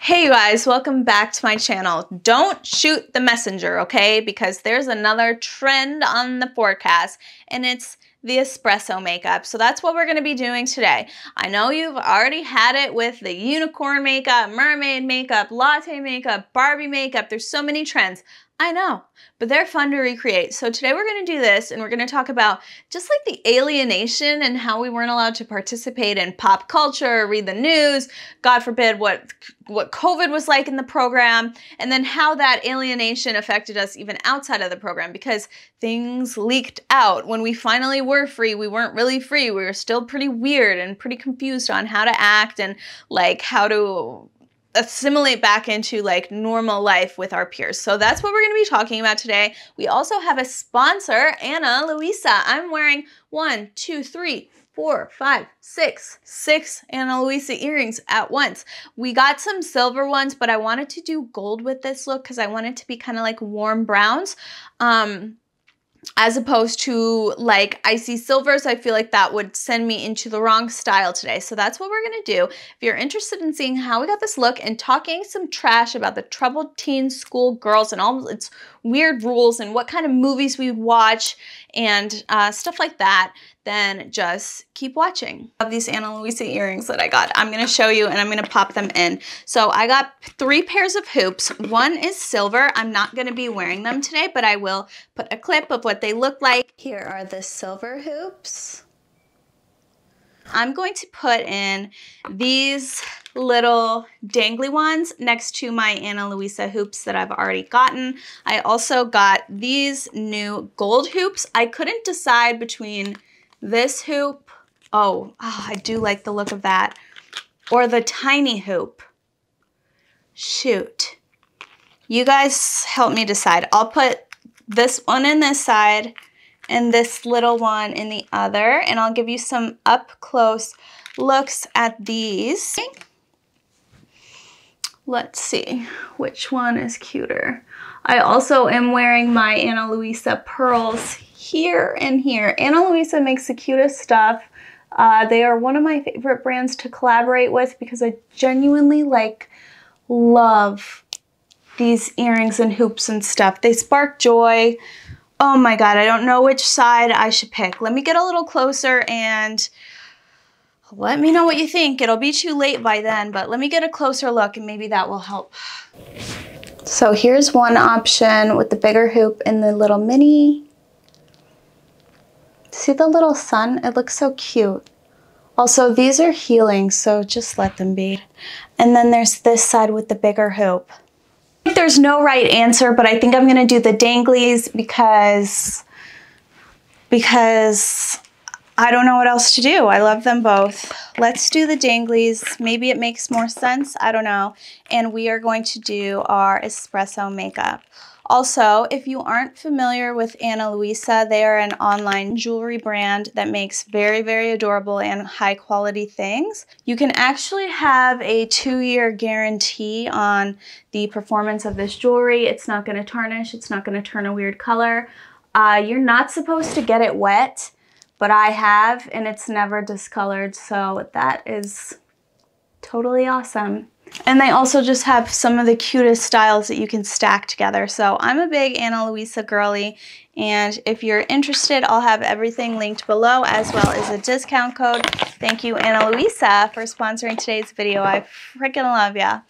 Hey you guys, welcome back to my channel. Don't shoot the messenger, okay? Because there's another trend on the forecast and it's the espresso makeup. So that's what we're gonna be doing today. I know you've already had it with the unicorn makeup, mermaid makeup, latte makeup, Barbie makeup. There's so many trends. I know, but they're fun to recreate. So today we're gonna do this and we're gonna talk about just like the alienation and how we weren't allowed to participate in pop culture, read the news, God forbid what COVID was like in the program, and then how that alienation affected us even outside of the program because things leaked out. When we finally were free, we weren't really free. We were still pretty weird and pretty confused on how to act and like how to assimilate back into like normal life with our peers. So that's what we're going to be talking about today. We also have a sponsor, Ana Luisa. I'm wearing 1, 2, 3, 4, 5, 6 Ana Luisa earrings at once. We got some silver ones, but I wanted to do gold with this look because I want it to be kind of like warm browns. As opposed to like icy silvers. I feel like that would send me into the wrong style today. So that's what we're gonna do. If you're interested in seeing how we got this look and talking some trash about the troubled teen school girls and all its weird rules and what kind of movies we watch and stuff like that, then just keep watching. Of these Ana Luisa earrings that I got, I'm gonna show you and I'm gonna pop them in. So I got 3 pairs of hoops. One is silver. I'm not gonna be wearing them today, but I will put a clip of what they look like. Here are the silver hoops. I'm going to put in these little dangly ones next to my Ana Luisa hoops that I've already gotten. I also got these new gold hoops. I couldn't decide between this hoop, I do like the look of that, or the tiny hoop. Shoot. You guys help me decide. I'll put this one in this side and this little one in the other, and I'll give you some up close looks at these. Let's see which one is cuter. I also am wearing my Ana Luisa pearls here and here. Ana Luisa makes the cutest stuff. They are one of my favorite brands to collaborate with because I genuinely love these earrings and hoops and stuff. They spark joy. Oh my God, I don't know which side I should pick. Let me get a little closer and let me know what you think. It'll be too late by then, but let me get a closer look and maybe that will help. So here's one option with the bigger hoop and the little mini. See the little sun? It looks so cute. Also, these are healing, so just let them be. And then there's this side with the bigger hoop. There's no right answer, but I think I'm gonna do the danglies because I don't know what else to do. I love them both. Let's do the danglies. Maybe it makes more sense, I don't know. And we are going to do our espresso makeup. Also, if you aren't familiar with Ana Luisa, they are an online jewelry brand that makes very, very adorable and high quality things. You can actually have a 2-year guarantee on the performance of this jewelry. It's not gonna tarnish, it's not gonna turn a weird color. You're not supposed to get it wet, but I have, and it's never discolored, so that is totally awesome. And they also just have some of the cutest styles that you can stack together. So I'm a big Ana Luisa girly, and if you're interested, I'll have everything linked below as well as a discount code. Thank you, Ana Luisa, for sponsoring today's video. I freaking love ya.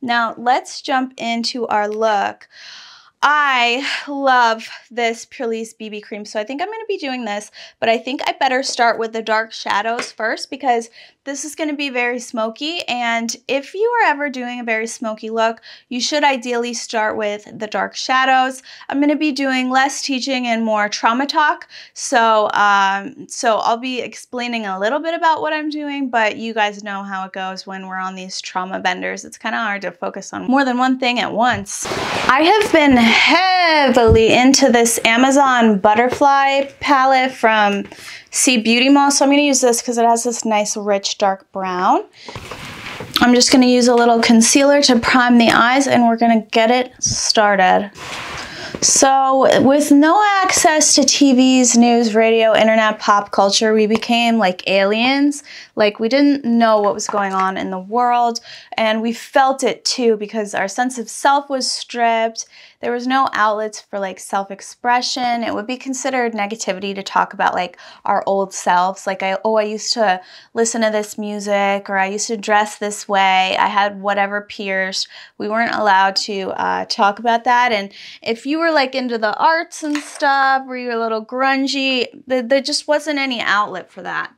Now let's jump into our look. I love this Purlisse BB cream, so I think I'm going to be doing this, but I think I better start with the dark shadows first because this is going to be very smoky, and if you are ever doing a very smoky look, you should ideally start with the dark shadows. I'm going to be doing less teaching and more trauma talk, so I'll be explaining a little bit about what I'm doing, but you guys know how it goes when we're on these trauma benders. It's kind of hard to focus on more than one thing at once. I have been heavily into this Amazon butterfly palette from C Beauty Mall, so I'm going to use this because it has this nice rich dark brown. I'm just going to use a little concealer to prime the eyes and we're going to get it started. So with no access to TVs, news, radio, internet, pop culture, we became like aliens. Like we didn't know what was going on in the world, and we felt it too because our sense of self was stripped. There was no outlets for like self-expression. It would be considered negativity to talk about like our old selves. Like I used to listen to this music, or I used to dress this way. I had whatever pierced. We weren't allowed to talk about that. And if you were like into the arts and stuff, or you were a little grungy, there just wasn't any outlet for that.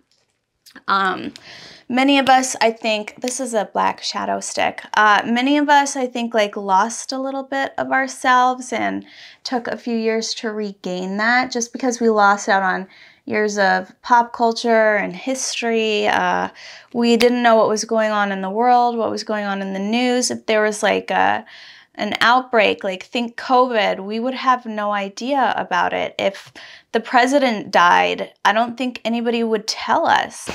Many of us, I think, this is a black shadow stick. Many of us, I think, like lost a little bit of ourselves and took a few years to regain that, just because we lost out on years of pop culture and history. We didn't know what was going on in the world, what was going on in the news. If there was like an outbreak, like think COVID, we would have no idea about it. If the president died, I don't think anybody would tell us.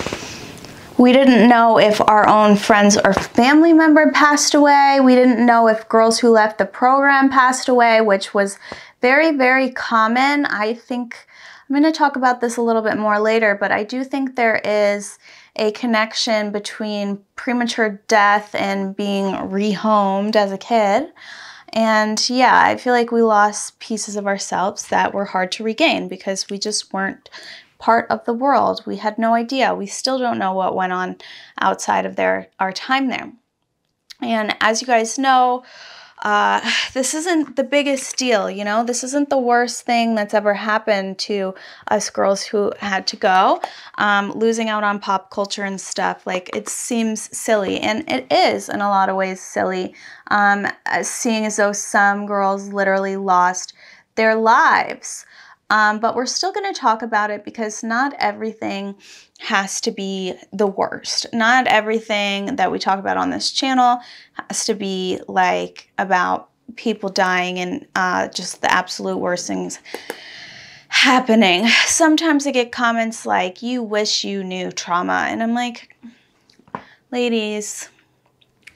We didn't know if our own friends or family member passed away. We didn't know if girls who left the program passed away, which was very, very common. I think I'm going to talk about this a little bit more later, but I do think there is a connection between premature death and being rehomed as a kid. And yeah, I feel like we lost pieces of ourselves that were hard to regain because we just weren't part of the world. We had no idea. We still don't know what went on outside of our time there. And as you guys know, this isn't the biggest deal, you know? This isn't the worst thing that's ever happened to us girls who had to go. Losing out on pop culture and stuff, like it seems silly, and it is in a lot of ways silly, seeing as though some girls literally lost their lives. But we're still going to talk about it because not everything has to be the worst. Not everything that we talk about on this channel has to be like about people dying and just the absolute worst things happening. Sometimes I get comments like, you wish you knew trauma. And I'm like, ladies,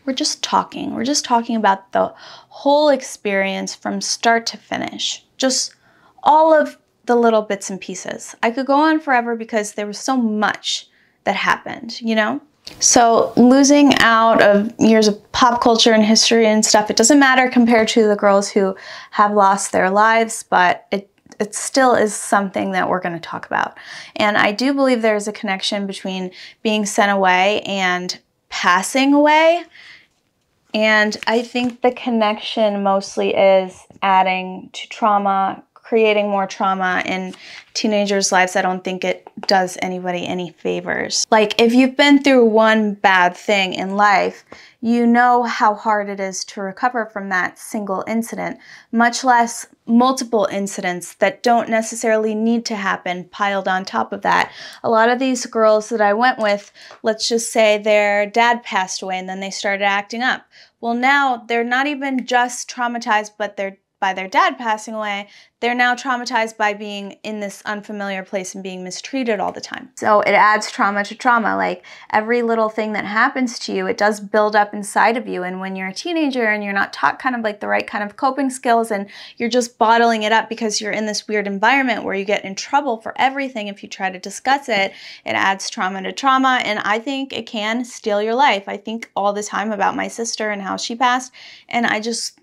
we're just talking. We're just talking about the whole experience from start to finish. Just all of the little bits and pieces. I could go on forever because there was so much that happened, you know? So losing out of years of pop culture and history and stuff, it doesn't matter compared to the girls who have lost their lives, but it still is something that we're going to talk about. And I do believe there's a connection between being sent away and passing away. And I think the connection mostly is adding to trauma, creating more trauma in teenagers' lives. I don't think it does anybody any favors. Like if you've been through one bad thing in life, you know how hard it is to recover from that single incident, much less multiple incidents that don't necessarily need to happen piled on top of that. A lot of these girls that I went with, let's just say their dad passed away and then they started acting up. Well, now they're not even just traumatized, but by their dad passing away, they're now traumatized by being in this unfamiliar place and being mistreated all the time. So it adds trauma to trauma. Like every little thing that happens to you, it does build up inside of you. And when you're a teenager and you're not taught kind of like the right kind of coping skills and you're just bottling it up because you're in this weird environment where you get in trouble for everything if you try to discuss it, it adds trauma to trauma. And I think it can steal your life. I think all the time about my sister and how she passed. And I just,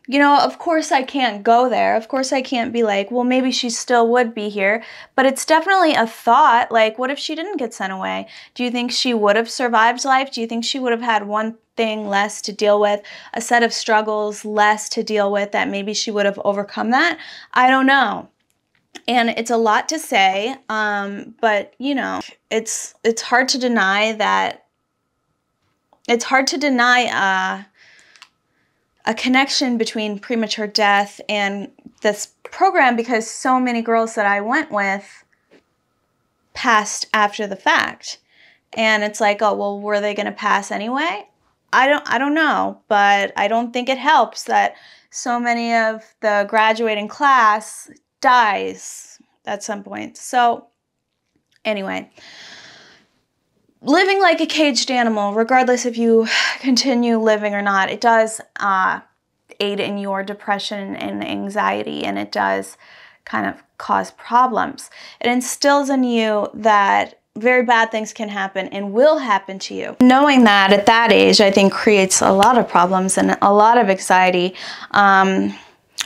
you know, of course I can't go there. Of course I can't be like, well, maybe she still would be here. But it's definitely a thought. Like, what if she didn't get sent away? Do you think she would have survived life? Do you think she would have had one thing less to deal with, a set of struggles less to deal with, that maybe she would have overcome that? I don't know. And it's a lot to say, but, you know, it's hard to deny that. It's hard to deny a connection between premature death and this program because so many girls that I went with passed after the fact. And it's like, oh, well, were they going to pass anyway? I don't know, but I don't think it helps that so many of the graduating class dies at some point. So anyway, living like a caged animal, regardless if you continue living or not, it does aid in your depression and anxiety, and it does kind of cause problems. It instills in you that very bad things can happen and will happen to you. Knowing that at that age, I think creates a lot of problems and a lot of anxiety.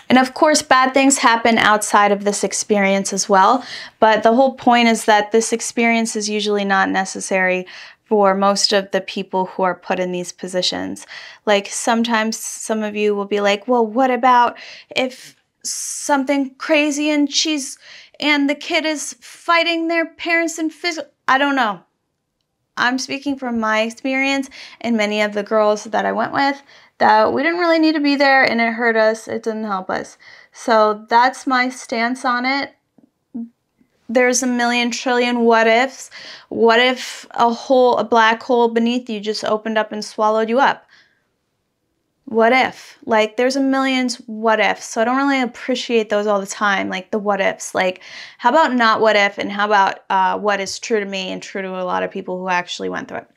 And of course, bad things happen outside of this experience as well. But the whole point is that this experience is usually not necessary for most of the people who are put in these positions. Like sometimes some of you will be like, well, what about if something crazy and the kid is fighting their parents in physical? I don't know. I'm speaking from my experience and many of the girls that I went with, that we didn't really need to be there and it hurt us. It didn't help us. So that's my stance on it. There's a million trillion what ifs. What if a black hole beneath you just opened up and swallowed you up? What if? Like, there's a millions what ifs. So I don't really appreciate those all the time, like the what ifs. Like, how about not what if, and how about what is true to me and true to a lot of people who actually went through it.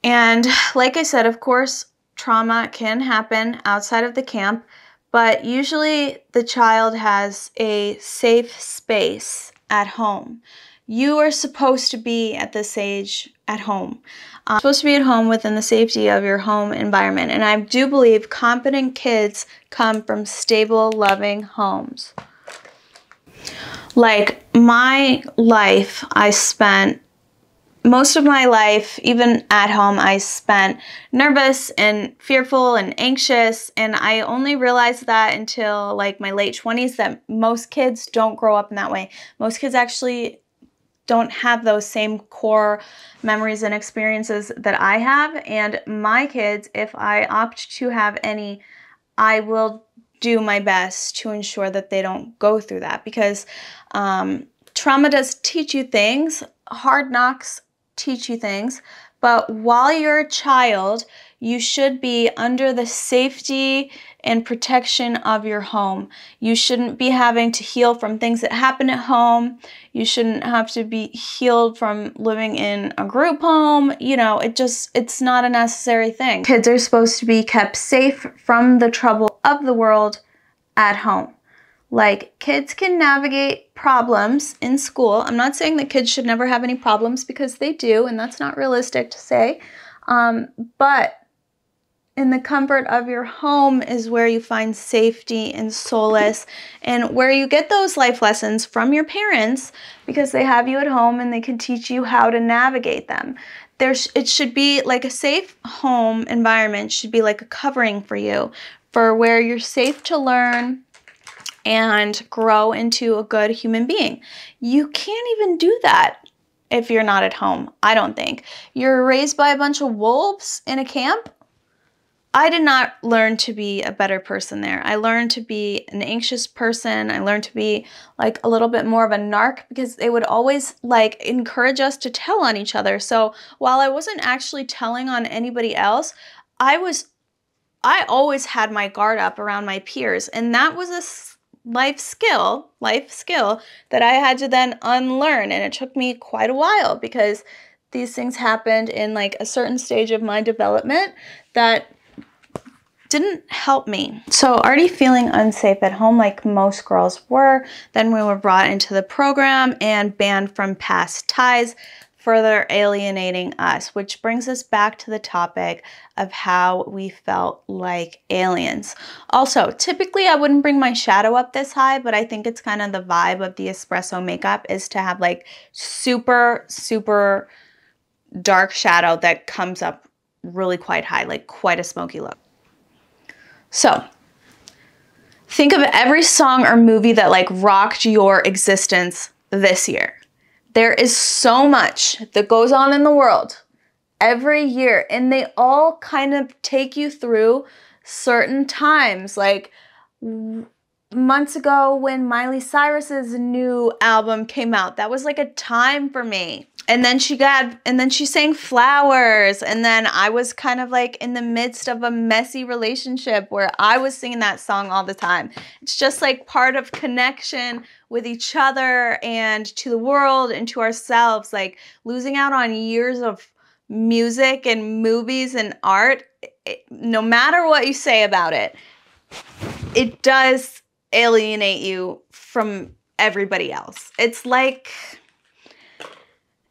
And like I said, of course, trauma can happen outside of the camp, but usually the child has a safe space at home. You are supposed to be at this age at home. Supposed to be at home within the safety of your home environment. And I do believe competent kids come from stable, loving homes. Like my life, most of my life, even at home, I spent nervous and fearful and anxious, and I only realized that until like my late 20s, that most kids don't grow up in that way. Most kids actually don't have those same core memories and experiences that I have, and my kids, if I opt to have any, I will do my best to ensure that they don't go through that, because trauma does teach you things. Hard knocks teach you things, but while you're a child, you should be under the safety and protection of your home. You shouldn't be having to heal from things that happen at home. You shouldn't have to be healed from living in a group home. You know, it's not a necessary thing. Kids are supposed to be kept safe from the trouble of the world at home. Like, kids can navigate problems in school. I'm not saying that kids should never have any problems, because they do, and that's not realistic to say. But in the comfort of your home is where you find safety and solace, and where you get those life lessons from your parents, because they have you at home and they can teach you how to navigate them. It should be like a safe home environment should be like a covering for you, for where you're safe to learn and grow into a good human being. You can't even do that if you're not at home, I don't think. You're raised by a bunch of wolves in a camp. I did not learn to be a better person there. I learned to be an anxious person. I learned to be like a little bit more of a narc, because they would always like encourage us to tell on each other. So while I wasn't actually telling on anybody else, I always had my guard up around my peers, and that was a life skill that I had to then unlearn, and it took me quite a while, because these things happened in like a certain stage of my development that didn't help me. So already feeling unsafe at home, like most girls were, then we were brought into the program and banned from past ties, further alienating us, which brings us back to the topic of how we felt like aliens. Also, typically I wouldn't bring my shadow up this high, but I think it's kind of the vibe of the espresso makeup is to have like super, super dark shadow that comes up really quite high, like quite a smoky look. So think of every song or movie that like rocked your existence this year. There is so much that goes on in the world every year, and they all kind of take you through certain times. Like months ago when Miley Cyrus's new album came out, that was like a time for me. And then she sang Flowers, and then I was kind of like in the midst of a messy relationship where I was singing that song all the time. It's just like part of connection with each other and to the world and to ourselves. Like losing out on years of music and movies and art no matter what you say about it, it does alienate you from everybody else. It's like,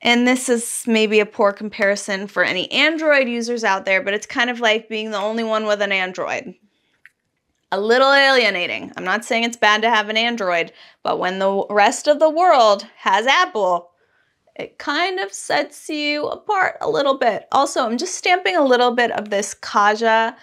and this is maybe a poor comparison for any Android users out there, but it's kind of like being the only one with an Android. A little alienating. I'm not saying it's bad to have an Android, but when the rest of the world has Apple, it kind of sets you apart a little bit. Also, I'm just stamping a little bit of this Kaja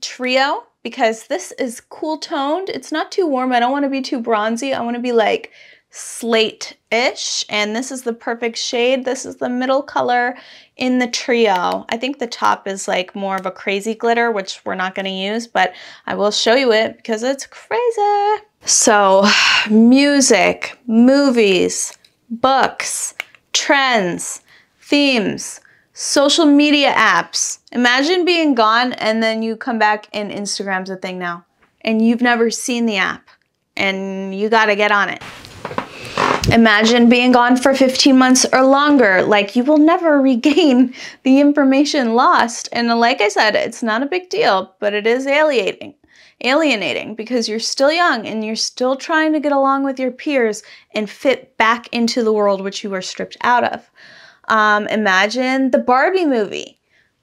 trio because this is cool toned. It's not too warm. I don't want to be too bronzy. I want to be like slate-ish, and this is the perfect shade. This is the middle color in the trio. I think the top is like more of a crazy glitter, which we're not going to use, but I will show you it because it's crazy. So music, movies, books, trends, themes, social media apps. Imagine being gone and then you come back and Instagram's a thing now and you've never seen the app and you got to get on it. Imagine being gone for 15 months or longer. Like, you will never regain the information lost. And like I said, it's not a big deal, but it is alienating because you're still young and you're still trying to get along with your peers and fit back into the world which you were stripped out of. Imagine the Barbie movie.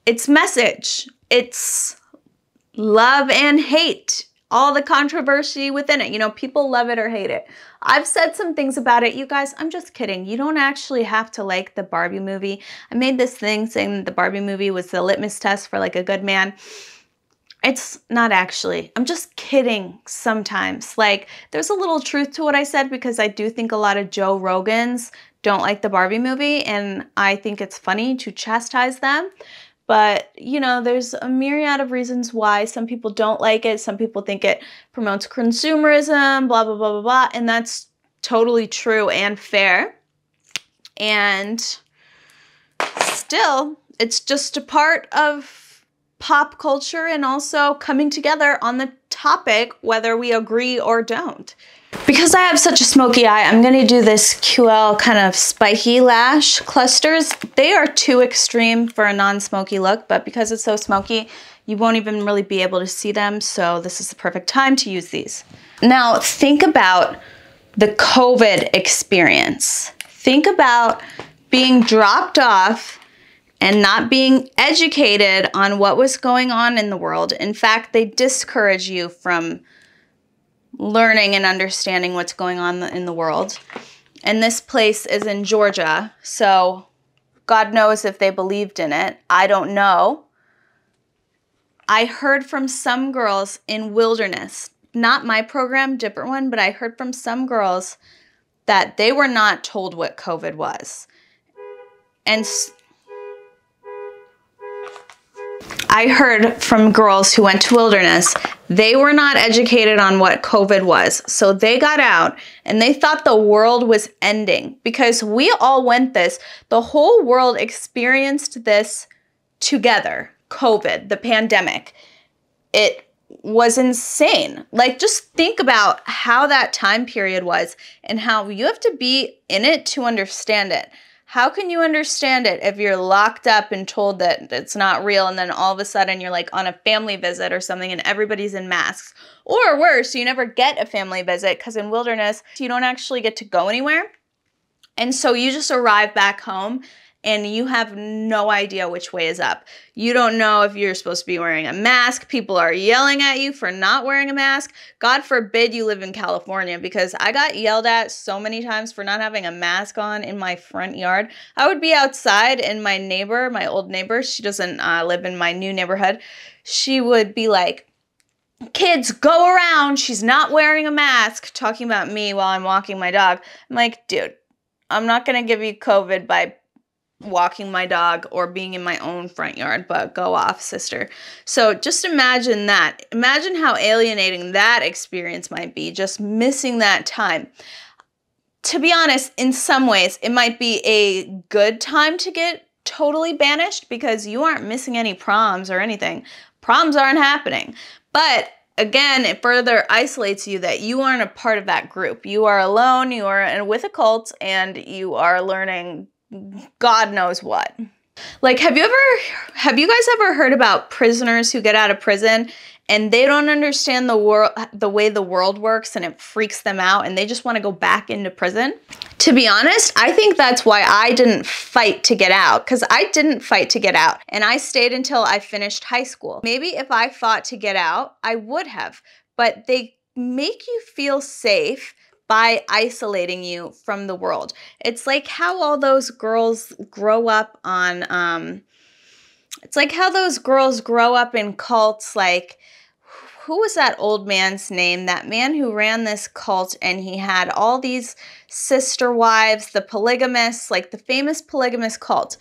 Its message, it's love and hate. All the controversy within it. You know, people love it or hate it. I've said some things about it. You guys, I'm just kidding. You don't actually have to like the Barbie movie. I made this thing saying the Barbie movie was the litmus test for like a good man. It's not actually. I'm just kidding sometimes. Like, there's a little truth to what I said because I do think a lot of Joe Rogans don't like the Barbie movie, and I think it's funny to chastise them. But, you know, there's a myriad of reasons why some people don't like it. Some people think it promotes consumerism, blah, blah, blah, blah, blah. And that's totally true and fair. And still, it's just a part of pop culture and also coming together on the topic, whether we agree or don't. Because I have such a smoky eye, I'm going to do this QL kind of spiky lash clusters. They are too extreme for a non-smoky look, but because it's so smoky, you won't even really be able to see them, so this is the perfect time to use these. Now, think about the COVID experience. Think about being dropped off and not being educated on what was going on in the world. In fact, they discourage you from learning and understanding what's going on in the world. And this place is in Georgia, so God knows if they believed in it. I don't know. I heard from some girls in Wilderness, not my program, different one, but I heard from some girls that they were not told what COVID was. And I heard from girls who went to Wilderness, they were not educated on what COVID was. So they got out and they thought the world was ending because we all went this. The whole world experienced this together, COVID, the pandemic. It was insane. Like, just think about how that time period was and how you have to be in it to understand it. How can you understand it if you're locked up and told that it's not real and then all of a sudden you're like on a family visit or something and everybody's in masks? Or worse, you never get a family visit because in Wilderness, you don't actually get to go anywhere. And so you just arrive back home and you have no idea which way is up. You don't know if you're supposed to be wearing a mask. People are yelling at you for not wearing a mask. God forbid you live in California, because I got yelled at so many times for not having a mask on in my front yard. I would be outside and my neighbor, my old neighbor, she doesn't live in my new neighborhood. She would be like, "Kids, go around. She's not wearing a mask," talking about me while I'm walking my dog. I'm like, dude, I'm not going to give you COVID by walking my dog or being in my own front yard, but go off, sister. So just imagine that. Imagine how alienating that experience might be, just missing that time. To be honest, in some ways, it might be a good time to get totally banished because you aren't missing any proms or anything. Proms aren't happening. But again, it further isolates you that you aren't a part of that group. You are alone, you are with a cult, and you are learning God knows what. Like, have you guys ever heard about prisoners who get out of prison and they don't understand the way the world works, and it freaks them out and they just want to go back into prison? To be honest, I think that's why I didn't fight to get out, because I didn't fight to get out and I stayed until I finished high school. Maybe if I fought to get out, I would have, but they make you feel safe by isolating you from the world. It's like how all those girls grow up on, it's like how those girls grow up in cults. Like, who was that old man's name? That man who ran this cult, and he had all these sister wives, the polygamists, like the famous polygamous cult.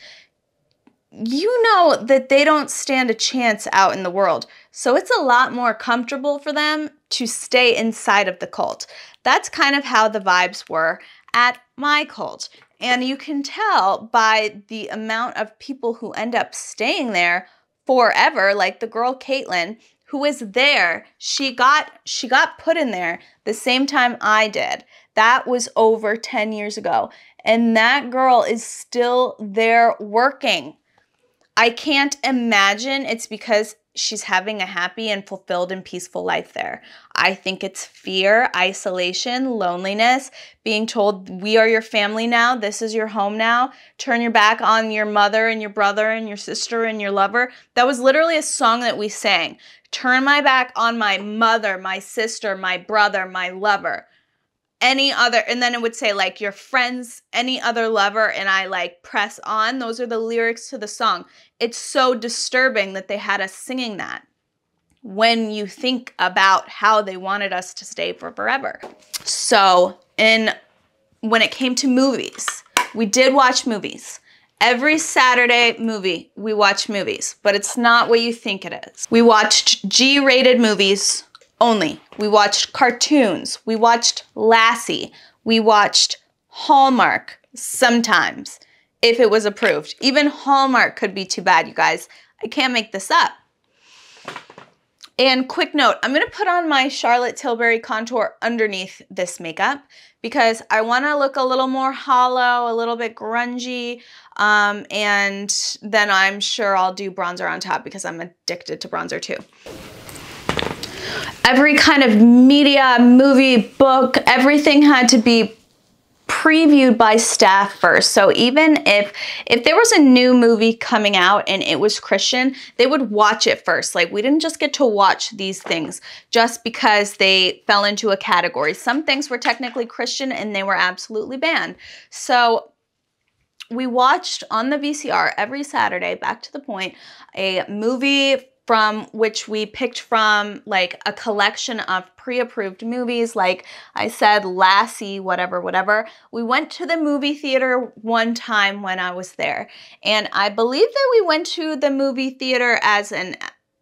You know that they don't stand a chance out in the world. So it's a lot more comfortable for them to stay inside of the cult. That's kind of how the vibes were at my cult. And you can tell by the amount of people who end up staying there forever, like the girl Caitlin, who is there. She got put in there the same time I did. That was over 10 years ago. And that girl is still there working. I can't imagine it's because she's having a happy and fulfilled and peaceful life there. I think it's fear, isolation, loneliness, being told, we are your family now, this is your home now, turn your back on your mother and your brother and your sister and your lover. That was literally a song that we sang. Turn my back on my mother, my sister, my brother, my lover. Any other, and then it would say like your friends, any other lover, and I like press on. Those are the lyrics to the song. It's so disturbing that they had us singing that when you think about how they wanted us to stay for forever. So when it came to movies, we did watch movies. Every Saturday movie, we watch movies, but it's not what you think it is. We watched G-rated movies only. We watched cartoons. We watched Lassie. We watched Hallmark sometimes, if it was approved. Even Hallmark could be too bad, you guys. I can't make this up. And quick note, I'm going to put on my Charlotte Tilbury contour underneath this makeup because I want to look a little more hollow, a little bit grungy, and then I'm sure I'll do bronzer on top because I'm addicted to bronzer too. Every kind of media, movie, book, everything had to be previewed by staff first. So even if there was a new movie coming out and it was Christian, they would watch it first. Like, we didn't just get to watch these things just because they fell into a category. Some things were technically Christian and they were absolutely banned. So we watched on the VCR every Saturday, back to the point, a movie from which we picked from like a collection of pre-approved movies. Like I said, Lassie, whatever. We went to the movie theater one time when I was there. And I believe that we went to the movie theater as an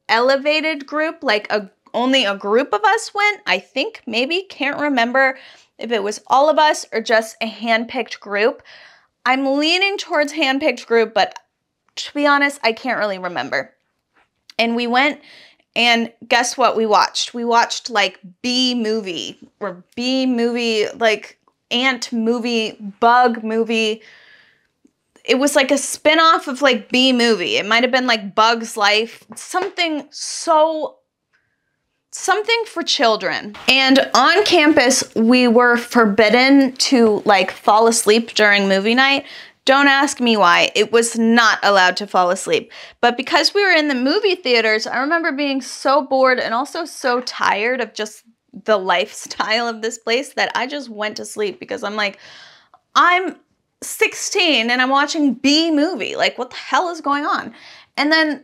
elevated group, like only a group of us went, I think, maybe, can't remember if it was all of us or just a hand-picked group. I'm leaning towards hand-picked group, but to be honest, I can't really remember. And we went, and guess what we watched? We watched like B-movie, or B-movie, like ant movie, bug movie. It was like a spin-off of like B-movie. It might have been like Bug's Life, something for children. And on campus, we were forbidden to like fall asleep during movie night. Don't ask me why. It was not allowed to fall asleep. But because we were in the movie theaters, I remember being so bored and also so tired of just the lifestyle of this place that I just went to sleep because I'm like, I'm 16 and I'm watching B-movie. Like, what the hell is going on? And then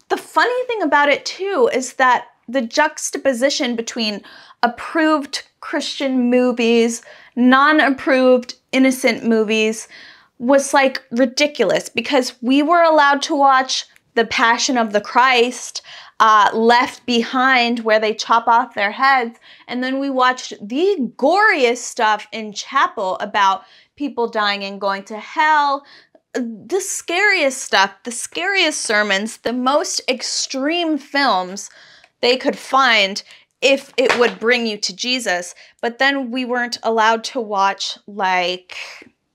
the funny thing about it too is that the juxtaposition between approved Christian movies, non-approved innocent movies was like ridiculous because we were allowed to watch The Passion of the Christ, Left Behind, where they chop off their heads, and then we watched the goriest stuff in chapel about people dying and going to hell, the scariest stuff, the scariest sermons, the most extreme films they could find if it would bring you to Jesus. But then we weren't allowed to watch like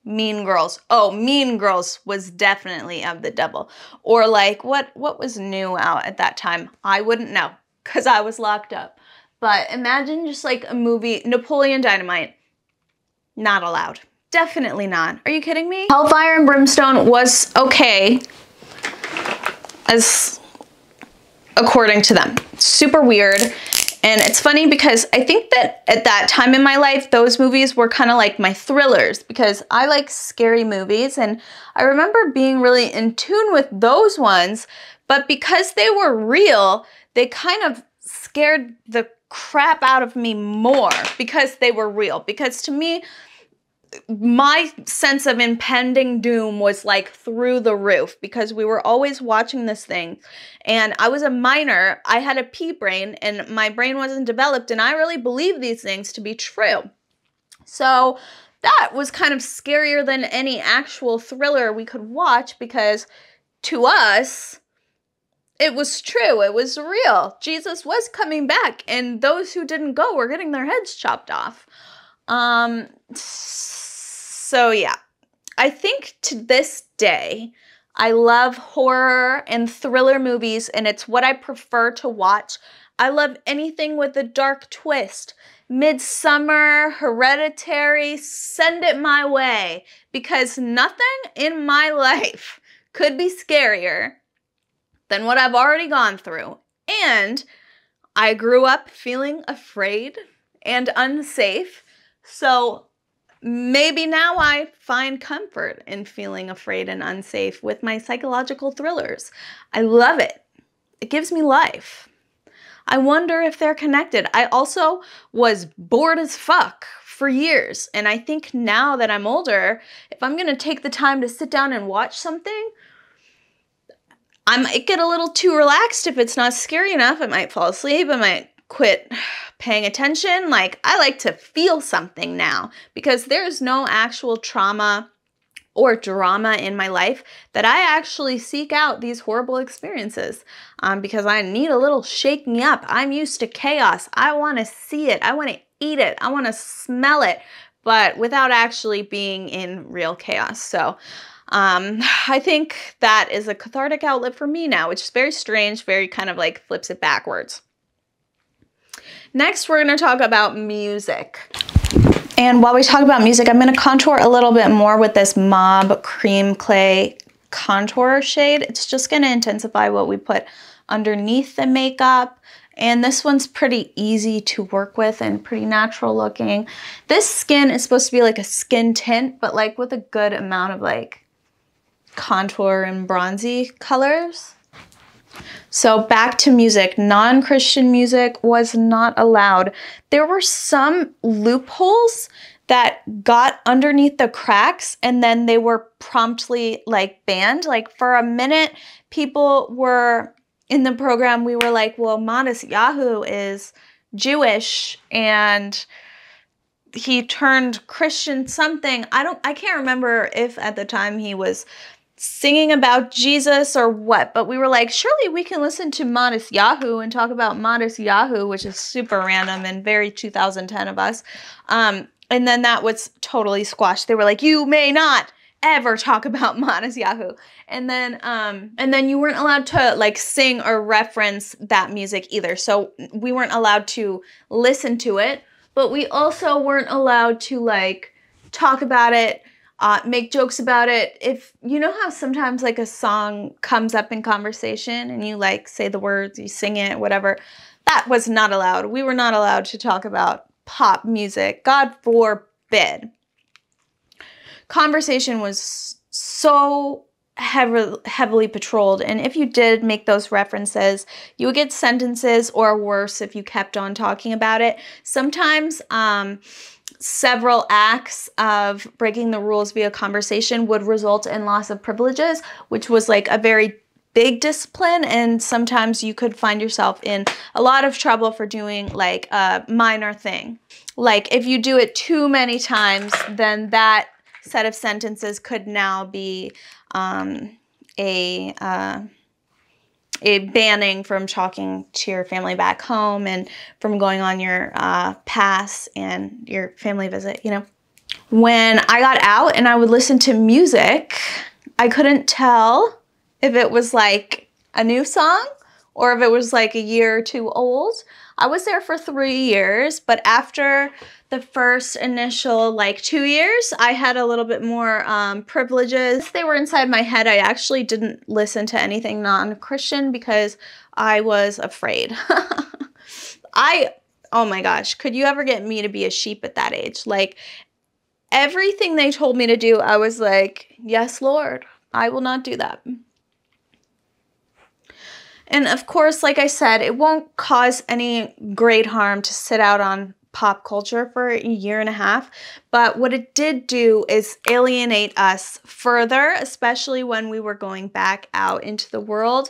Mean Girls. Oh, Mean Girls was definitely of the devil. Or like, what was new out at that time? I wouldn't know because I was locked up. But imagine just like a movie, Napoleon Dynamite. Not allowed. Definitely not. Are you kidding me? Hellfire and Brimstone was okay, as according to them. Super weird. And it's funny because I think that at that time in my life, those movies were kind of like my thrillers because I like scary movies. And I remember being really in tune with those ones, but because they were real, they kind of scared the crap out of me more because they were real. Because to me, my sense of impending doom was like through the roof because we were always watching this thing. And I was a minor. I had a pea brain and my brain wasn't developed. And I really believed these things to be true. So that was kind of scarier than any actual thriller we could watch because to us, it was true. It was real. Jesus was coming back and those who didn't go were getting their heads chopped off. So yeah, I think to this day, I love horror and thriller movies and it's what I prefer to watch. I love anything with a dark twist. Midsummer, Hereditary, send it my way because nothing in my life could be scarier than what I've already gone through. And I grew up feeling afraid and unsafe. So maybe now I find comfort in feeling afraid and unsafe with my psychological thrillers. I love it. It gives me life. I wonder if they're connected. I also was bored as fuck for years. And I think now that I'm older, if I'm going to take the time to sit down and watch something, I might get a little too relaxed if it's not scary enough. I might fall asleep. I might quit paying attention. Like, I like to feel something now because there's no actual trauma or drama in my life that I actually seek out these horrible experiences because I need a little shaking up. I'm used to chaos. I want to see it. I want to eat it. I want to smell it, but without actually being in real chaos. So I think that is a cathartic outlet for me now, which is very strange, very kind of like flips it backwards. Next, we're going to talk about music. And while we talk about music, I'm going to contour a little bit more with this Mob Cream Clay contour shade. It's just going to intensify what we put underneath the makeup. And this one's pretty easy to work with and pretty natural looking. This skin is supposed to be like a skin tint, but like with a good amount of like contour and bronzy colors. So back to music. Non-Christian music was not allowed. There were some loopholes that got underneath the cracks and then they were promptly like banned. Like for a minute, people were in the program, we were like, well, Modest Yahoo is Jewish and he turned Christian something. I can't remember if at the time he was singing about Jesus or what, but we were like, surely we can listen to Modest Yahoo and talk about Modest Yahoo, which is super random and very 2010 of us. And then that was totally squashed. They were like, you may not ever talk about Modest Yahoo. And then you weren't allowed to like sing or reference that music either. So we weren't allowed to listen to it, but we also weren't allowed to like talk about it, make jokes about it. If you know how sometimes like a song comes up in conversation and you like say the words, you sing it, whatever, that was not allowed. We were not allowed to talk about pop music. God forbid. Conversation was so heavily patrolled, and if you did make those references, you would get sentences, or worse if you kept on talking about it. Sometimes several acts of breaking the rules via conversation would result in loss of privileges, which was like a very big discipline, and sometimes you could find yourself in a lot of trouble for doing like a minor thing. Like if you do it too many times, then that set of sentences could now be a banning from talking to your family back home and from going on your pass and your family visit, you know. when I got out and I would listen to music, I couldn't tell if it was like a new song or if it was like a year or two old. I was there for 3 years, but after the first initial like 2 years, I had a little bit more privileges. They were inside my head. I actually didn't listen to anything non-Christian because I was afraid. Oh my gosh, could you ever get me to be a sheep at that age? Like, everything they told me to do, I was like, yes, Lord, I will not do that. And of course, like I said, it won't cause any great harm to sit out on pop culture for a year and a half. But what it did do is alienate us further, especially when we were going back out into the world,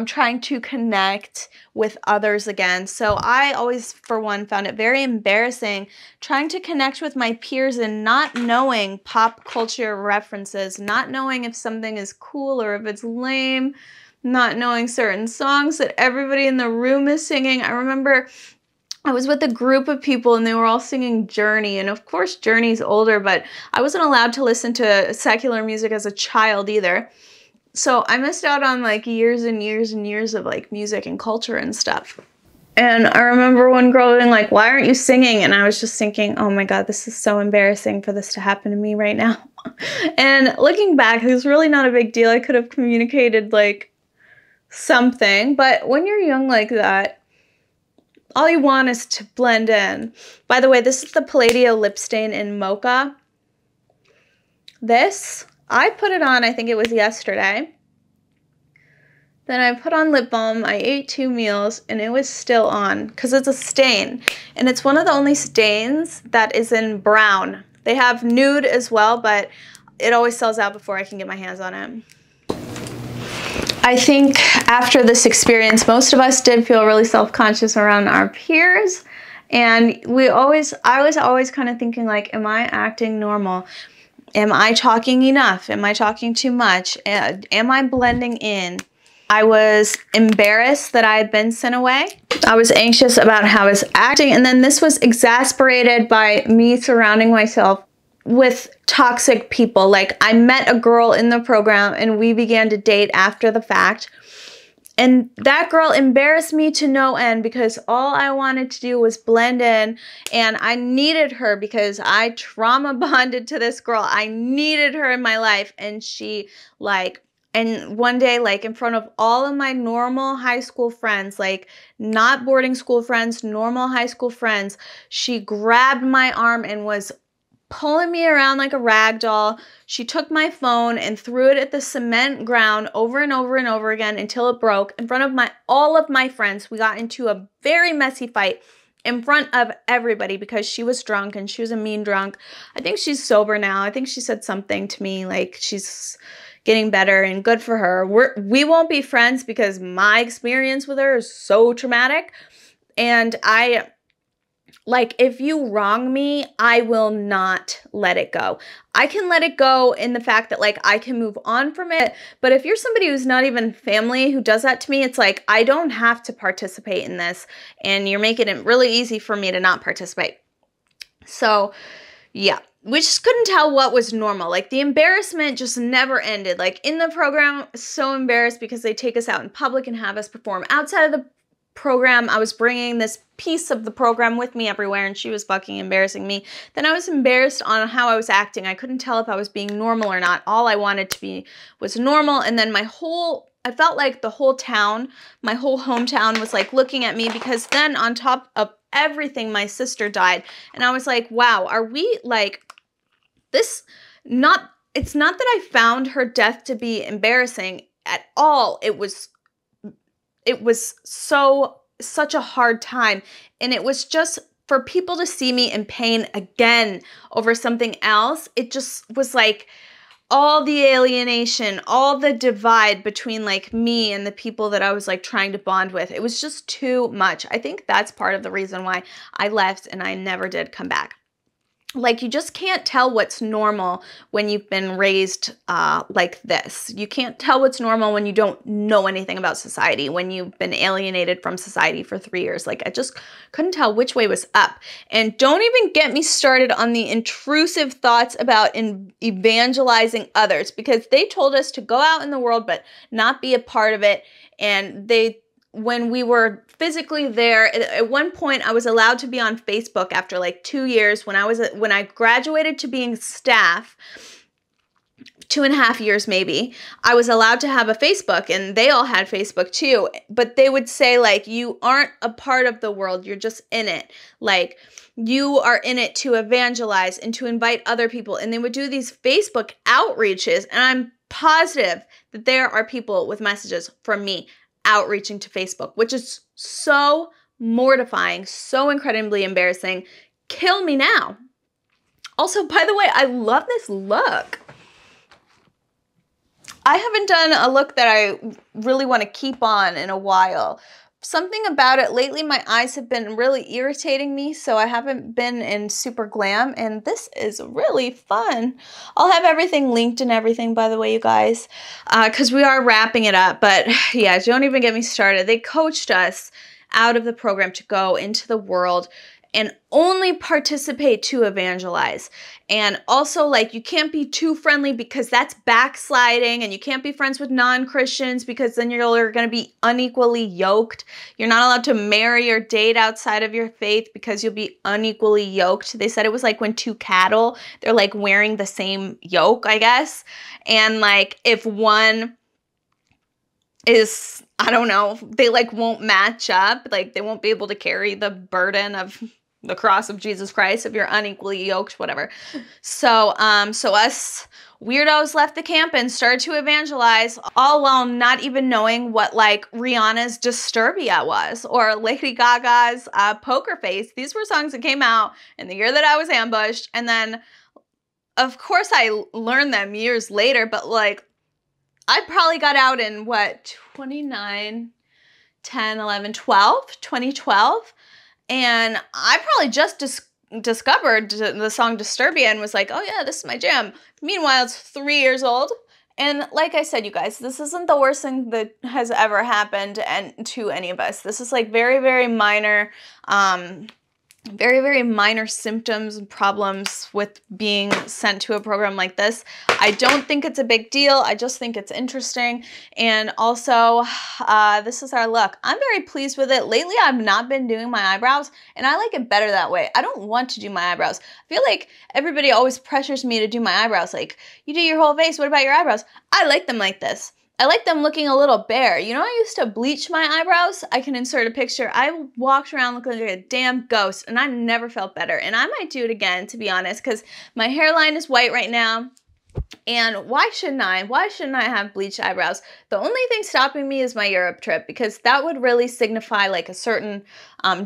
trying to connect with others again. So I always, for one, found it very embarrassing trying to connect with my peers and not knowing pop culture references, not knowing if something is cool or if it's lame, not knowing certain songs that everybody in the room is singing. I remember I was with a group of people and they were all singing Journey, and of course Journey's older, but I wasn't allowed to listen to secular music as a child either. So I missed out on like years and years and years of like music and culture and stuff. And I remember one girl being like, "Why aren't you singing?" And I was just thinking, oh my God, this is so embarrassing for this to happen to me right now. And looking back, it was really not a big deal. I could have communicated like something, but when you're young like that, all you want is to blend in. By the way, this is the Palladio lip stain in Mocha. This, I put it on, I think it was yesterday. Then I put on lip balm, I ate 2 meals, and it was still on, because it's a stain. And it's one of the only stains that is in brown. They have nude as well, but it always sells out before I can get my hands on it. I think after this experience, most of us did feel really self-conscious around our peers. And I was always kind of thinking like, am I acting normal? Am I talking enough? Am I talking too much? Am I blending in? I was embarrassed that I had been sent away. I was anxious about how I was acting. And then this was exasperated by me surrounding myself with toxic people. Like, I met a girl in the program and we began to date after the fact. And that girl embarrassed me to no end because all I wanted to do was blend in, and I needed her because I trauma bonded to this girl. I needed her in my life, and she and one day, like in front of all of my normal high school friends, like not boarding school friends, normal high school friends, she grabbed my arm and was pulling me around like a rag doll. She took my phone and threw it at the cement ground over and over and over again until it broke in front of all of my friends. We got into a very messy fight in front of everybody because she was drunk, and she was a mean drunk. I think she's sober now. I think she said something to me like she's getting better, and good for her. We won't be friends because my experience with her is so traumatic. And if you wrong me, I will not let it go. I can let it go in the fact that like I can move on from it. But if you're somebody who's not even family who does that to me, it's like I don't have to participate in this, and you're making it really easy for me to not participate. So yeah, we just couldn't tell what was normal. Like, the embarrassment just never ended. Like, in the program, so embarrassed because they take us out in public and have us perform. Outside of the program, I was bringing this piece of the program with me everywhere, and she was fucking embarrassing me. Then I was embarrassed on how I was acting. I couldn't tell if I was being normal or not. All I wanted to be was normal. And then I felt like the whole town, my whole hometown was like looking at me, because then on top of everything, my sister died. And I was like, wow, are we like this? It's not that I found her death to be embarrassing at all. It was such a hard time. And it was just for people to see me in pain again over something else. It just was like all the alienation, all the divide between like me and the people that I was like trying to bond with. It was just too much. I think that's part of the reason why I left and I never did come back. like, you just can't tell what's normal when you've been raised like this. You can't tell what's normal when you don't know anything about society, when you've been alienated from society for 3 years. Like, I just couldn't tell which way was up. And don't even get me started on the intrusive thoughts about evangelizing others, because they told us to go out in the world but not be a part of it. And when we were physically there, at one point I was allowed to be on Facebook after like 2 years. When I graduated to being staff, 2.5 years maybe, I was allowed to have a Facebook, and they all had Facebook too. But they would say, like, you aren't a part of the world, you're just in it. Like, you are in it to evangelize and to invite other people. And they would do these Facebook outreaches, and I'm positive that there are people with messages from me outreaching to Facebook, which is so mortifying, so incredibly embarrassing. Kill me now. Also, by the way, I love this look. I haven't done a look that I really want to keep on in a while. Something about it lately, my eyes have been really irritating me, so I haven't been in super glam, and this is really fun. I'll have everything linked and everything, by the way, you guys, because we are wrapping it up. But yeah, don't even get me started. They coached us out of the program to go into the world and only participate to evangelize. And also, like, you can't be too friendly because that's backsliding, and you can't be friends with non-Christians because then you're going to be unequally yoked. You're not allowed to marry or date outside of your faith because you'll be unequally yoked. They said it was like when two cattle, they're like wearing the same yoke, I guess. And like, if one is, I don't know, they like won't match up, like they won't be able to carry the burden of the cross of Jesus Christ if you're unequally yoked, whatever. So us weirdos left the camp and started to evangelize, all while not even knowing what like Rihanna's Disturbia was or Lady Gaga's Poker Face. These were songs that came out in the year that I was ambushed. And then, of course, I learned them years later, but like, I probably got out in what, 2012? And I probably just discovered the song Disturbia and was like, oh yeah, this is my jam. Meanwhile, it's 3 years old. And like I said, you guys, this isn't the worst thing that has ever happened to any of us. This is like very, very minor, very, very minor symptoms and problems with being sent to a program like this. I don't think it's a big deal. I just think it's interesting. And also, this is our look. I'm very pleased with it. Lately, I've not been doing my eyebrows, and I like it better that way. I don't want to do my eyebrows. I feel like everybody always pressures me to do my eyebrows. Like, you do your whole face, what about your eyebrows? I like them like this. I like them looking a little bare. You know, I used to bleach my eyebrows. I can insert a picture. I walked around looking like a damn ghost, and I never felt better. And I might do it again, to be honest, because my hairline is white right now. And why shouldn't I? Why shouldn't I have bleached eyebrows? The only thing stopping me is my Europe trip, because that would really signify like a certain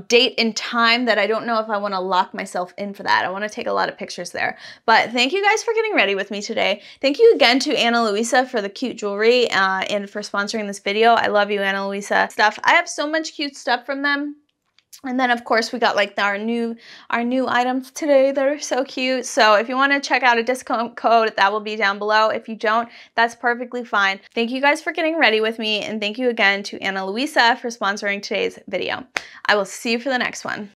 date and time that I don't know if I want to lock myself in for that. I want to take a lot of pictures there. But thank you guys for getting ready with me today. Thank you again to Ana Luisa for the cute jewelry and for sponsoring this video. I love you, Ana Luisa. Stuff. I have so much cute stuff from them. And then, of course, we got like our new items today that are so cute. So if you want to check out a discount code, that will be down below. If you don't, that's perfectly fine. Thank you guys for getting ready with me. And thank you again to Ana Luisa for sponsoring today's video. I will see you for the next one.